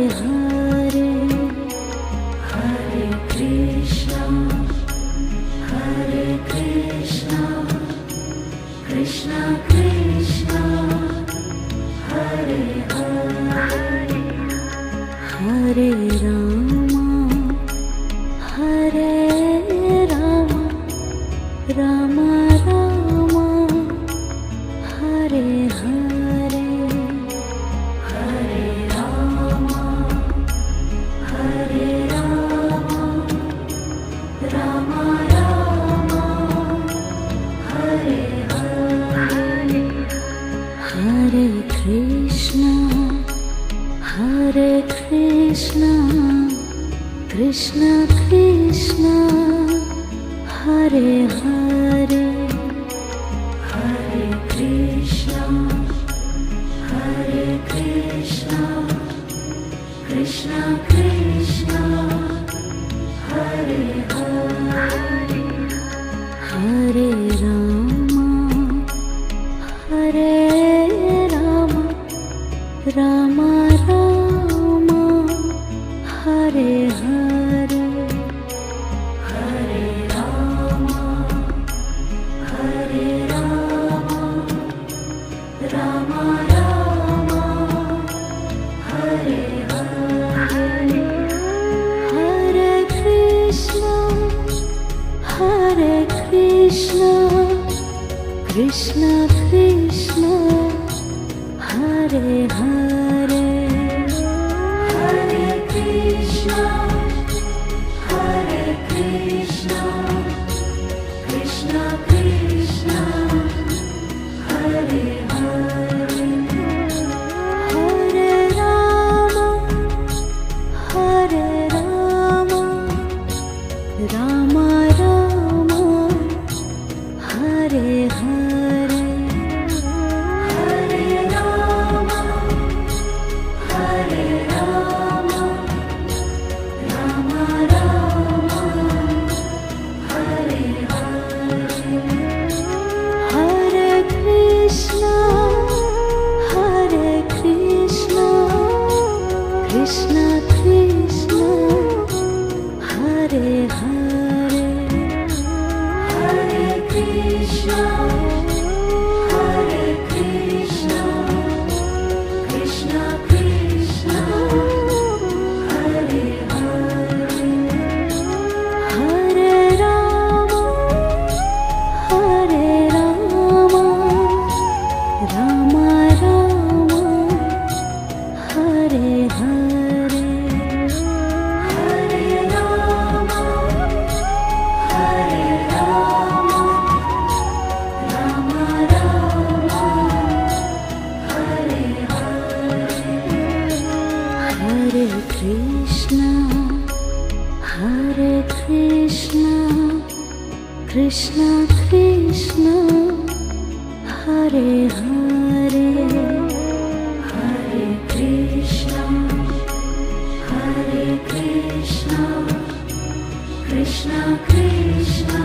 Hare Hare Krishna Krishna Krishna Hare Hare Hare Rama Hare Rama Rama Rama Hare Hare Hare Rama Hare Rama Rama Rama Hare Hare Hare Krishna Krishna Krishna Hare Hare Hare Krishna Krishna Krishna Hare Hare Hare Rama Hare Rama Rama Rama Hare Hare Hare Rama Hare Rama Rama Rama Hare Hare Hare Krishna Krishna Krishna Hare Hare Hare Krishna Krishna Krishna Hare Hare Hare Rama Rama Rama Hare Hare Hare Rama Rama Rama Hare Hare Hare Krishna Krishna Krishna Hare Hare Hare Krishna Krishna Krishna Hare Hare Hare Rama Rama Rama Hare Hare Hare Rama Rama Rama Hare Hare Hare Krishna Krishna Krishna Hare Hare Hare Krishna Krishna Krishna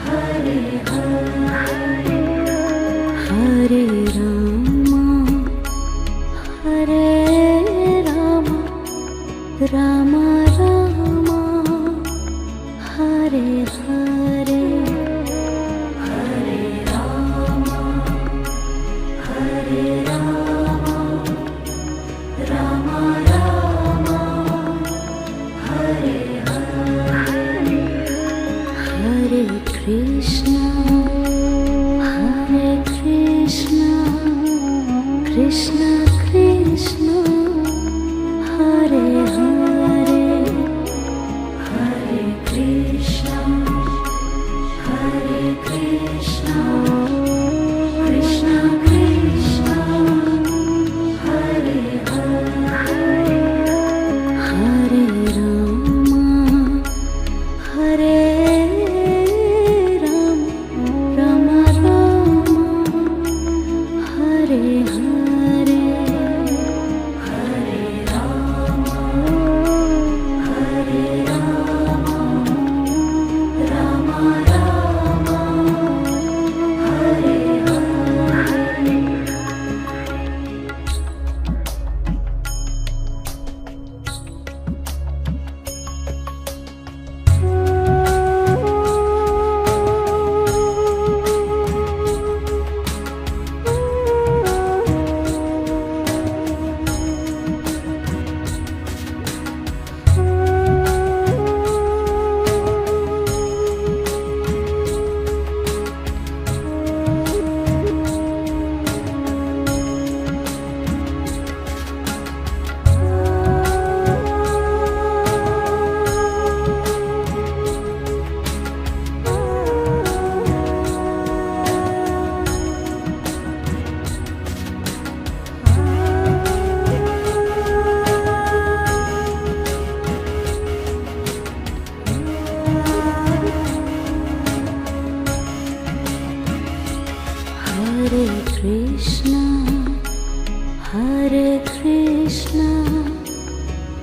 Hare Hare Hare Rama Rama Rama Hare Hare Hare Rama Rama Rama Hare Hare Hare Krishna Krishna Krishna Hare Hare Hare Krishna Krishna Krishna Hare Hare Hare Rama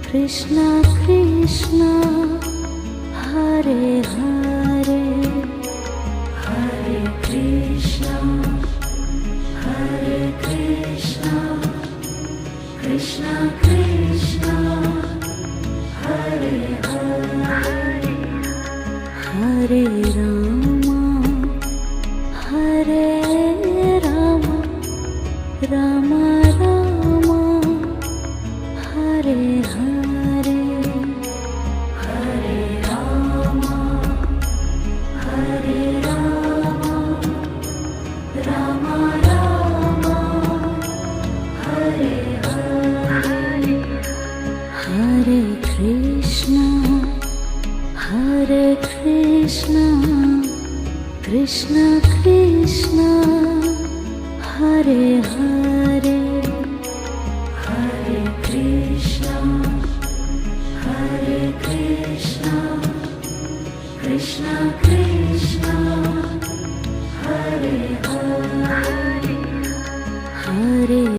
Krishna Krishna Hare Hare Hare Krishna Krishna Krishna Hare Hare Hare Rama Hare Rama Rama Rama Hare Hare Hare Rama Hare Rama Rama Rama Hare Hare Hare Krishna Krishna Krishna Hare Hare Hare Krishna Krishna